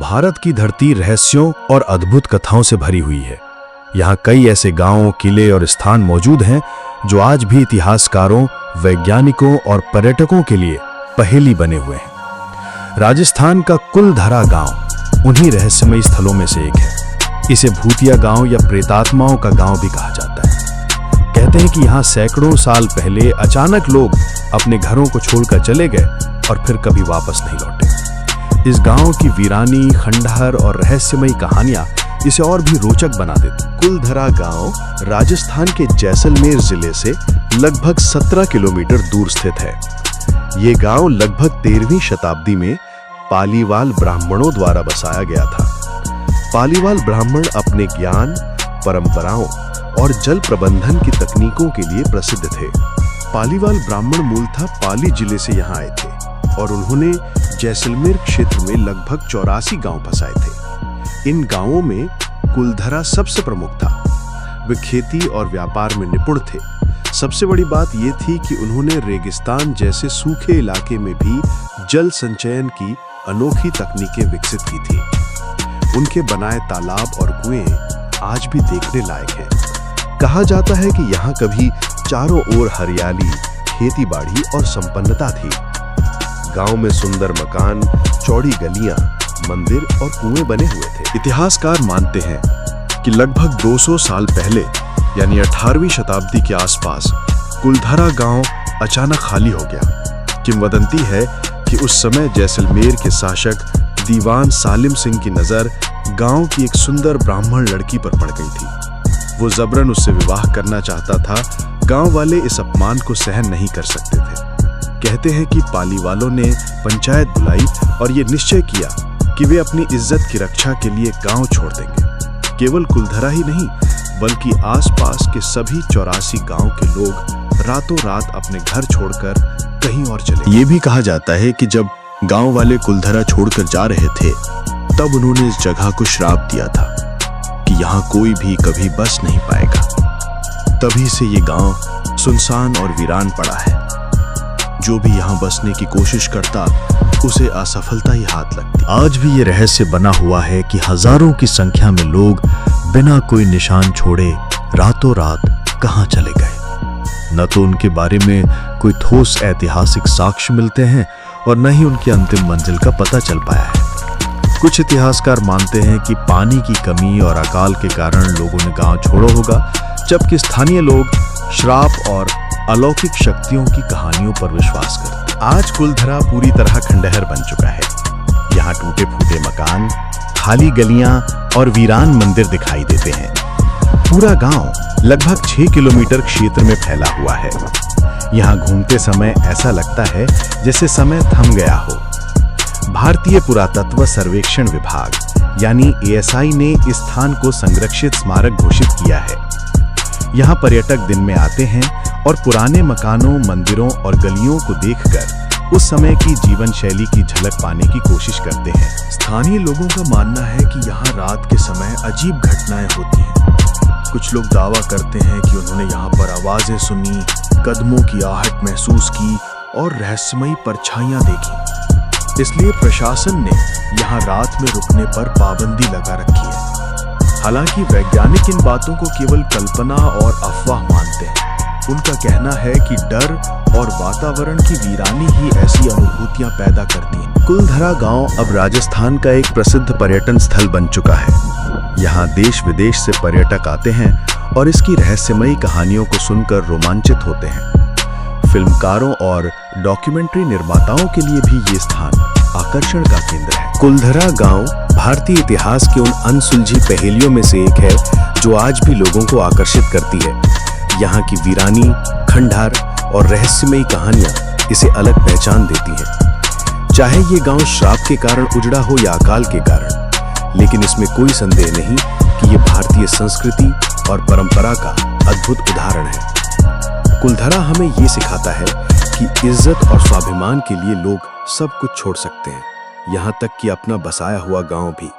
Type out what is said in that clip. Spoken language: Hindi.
भारत की धरती रहस्यों और अद्भुत कथाओं से भरी हुई है। यहाँ कई ऐसे गांव, किले और स्थान मौजूद हैं जो आज भी इतिहासकारों, वैज्ञानिकों और पर्यटकों के लिए पहेली बने हुए हैं। राजस्थान का कुलधरा गांव उन्हीं रहस्यमयी स्थलों में से एक है। इसे भूतिया गांव या प्रेतात्माओं का गांव भी कहा जाता है। कहते हैं कि यहाँ सैकड़ों साल पहले अचानक लोग अपने घरों को छोड़कर चले गए और फिर कभी वापस नहीं लौटे। इस गांव की वीरानी, खंडहर और रहस्यमयी कहानियां इसे और भी रोचक बना देती। कुलधरा गांव राजस्थान के जैसलमेर जिले से लगभग 17 किलोमीटर दूर स्थित है। ये गांव लगभग 13वीं शताब्दी में पालीवाल ब्राह्मणों द्वारा बसाया गया था। पालीवाल ब्राह्मण अपने ज्ञान, परंपराओं और जल प्रबंधन की तकनीकों के लिए प्रसिद्ध थे। पालीवाल ब्राह्मण मूलतः पाली जिले से यहाँ आए थे और उन्होंने जैसलमेर क्षेत्र में लगभग 84 गांव बसाए थे। इन गांवों में कुलधरा सबसे प्रमुख था। वे खेती और व्यापार में निपुण थे। सबसे बड़ी बात यह थी कि उन्होंने रेगिस्तान जैसे सूखे इलाके में भी जल संचयन की अनोखी तकनीकें विकसित की थी। उनके बनाए तालाब और कुएं आज भी देखने लायक हैं। कहा जाता है कि यहाँ कभी चारों ओर हरियाली, खेती-बाड़ी और संपन्नता थी। गांव में सुंदर मकान, चौड़ी गलियां, मंदिर और कुएं बने हुए थे। इतिहासकार मानते हैं कि लगभग 200 साल पहले यानी 18वीं शताब्दी के आसपास कुलधरा गांव अचानक खाली हो गया। किंवदंती है कि उस समय जैसलमेर के शासक दीवान सालिम सिंह की नजर गांव की एक सुंदर ब्राह्मण लड़की पर पड़ गई थी। वो जबरन उससे विवाह करना चाहता था। गांव वाले इस अपमान को सहन नहीं कर सकते थे। कहते हैं कि पालीवालों ने पंचायत बुलाई और ये निश्चय किया कि वे अपनी इज्जत की रक्षा के लिए गांव छोड़ देंगे। केवल कुलधरा ही नहीं बल्कि आसपास के सभी 84 गांव के लोग रातों रात अपने घर छोड़कर कहीं और चले। ये भी कहा जाता है कि जब गांव वाले कुलधरा छोड़कर जा रहे थे तब उन्होंने इस जगह को श्राप दिया था कि यहाँ कोई भी कभी बस नहीं पाएगा। तभी से ये गांव सुनसान और वीरान पड़ा है। जो भी यहाँ बसने की कोशिश करता उसे असफलता ही हाथ लगती। आज भी ये रहस्य बना हुआ है कि हजारों की संख्या में लोग बिना कोई निशान छोड़े रातों रात कहां चले गए। न तो उनके बारे में कोई ठोस ऐतिहासिक साक्ष्य मिलते हैं और न ही उनकी अंतिम मंजिल का पता चल पाया है। कुछ इतिहासकार मानते हैं कि पानी की कमी और अकाल के कारण लोगों ने गांव छोड़ा होगा, जबकि स्थानीय लोग श्राप और अलौकिक शक्तियों की कहानियों पर विश्वास करते। आज कुलधरा पूरी तरह खंडहर बन चुका है। यहाँ टूटे फूटे मकान, खाली गलियां और वीरान मंदिर दिखाई देते हैं। पूरा गांव लगभग 6 किलोमीटर क्षेत्र में फैला हुआ है। यहाँ घूमते समय ऐसा लगता है जैसे समय थम गया हो। भारतीय पुरातत्व सर्वेक्षण विभाग यानी ASI ने इस स्थान को संरक्षित स्मारक घोषित किया है। यहाँ पर्यटक दिन में आते हैं और पुराने मकानों, मंदिरों और गलियों को देखकर उस समय की जीवन शैली की झलक पाने की कोशिश करते हैं। स्थानीय लोगों का मानना है कि यहाँ रात के समय अजीब घटनाएं होती हैं। कुछ लोग दावा करते हैं कि उन्होंने यहाँ पर आवाजें सुनी, कदमों की आहट महसूस की और रहस्यमयी परछाइयां देखी। इसलिए प्रशासन ने यहाँ रात में रुकने पर पाबंदी लगा रखी है। हालांकि वैज्ञानिक इन बातों को केवल कल्पना और अफवाह मानते हैं। उनका कहना है कि डर और वातावरण की वीरानी ही ऐसी अनुभूतियां पैदा करती हैं। कुलधरा गांव अब राजस्थान का एक प्रसिद्ध पर्यटन स्थल बन चुका है। यहाँ देश विदेश से पर्यटक आते हैं और इसकी रहस्यमयी कहानियों को सुनकर रोमांचित होते हैं। फिल्मकारों और डॉक्यूमेंट्री निर्माताओं के लिए भी ये स्थान आकर्षण का केंद्र है। कुलधरा गांव भारतीय इतिहास की उन अनसुलझी पहेलियों में से एक है जो आज भी लोगों को आकर्षित करती है। यहाँ की वीरानी, खंडहर और रहस्यमयी कहानियां इसे अलग पहचान देती हैं। चाहे ये गांव श्राप के कारण उजड़ा हो या अकाल के कारण, लेकिन इसमें कोई संदेह नहीं कि ये भारतीय संस्कृति और परंपरा का अद्भुत उदाहरण है। कुलधरा हमें ये सिखाता है कि इज्जत और स्वाभिमान के लिए लोग सब कुछ छोड़ सकते हैं, यहाँ तक कि अपना बसाया हुआ गांव भी।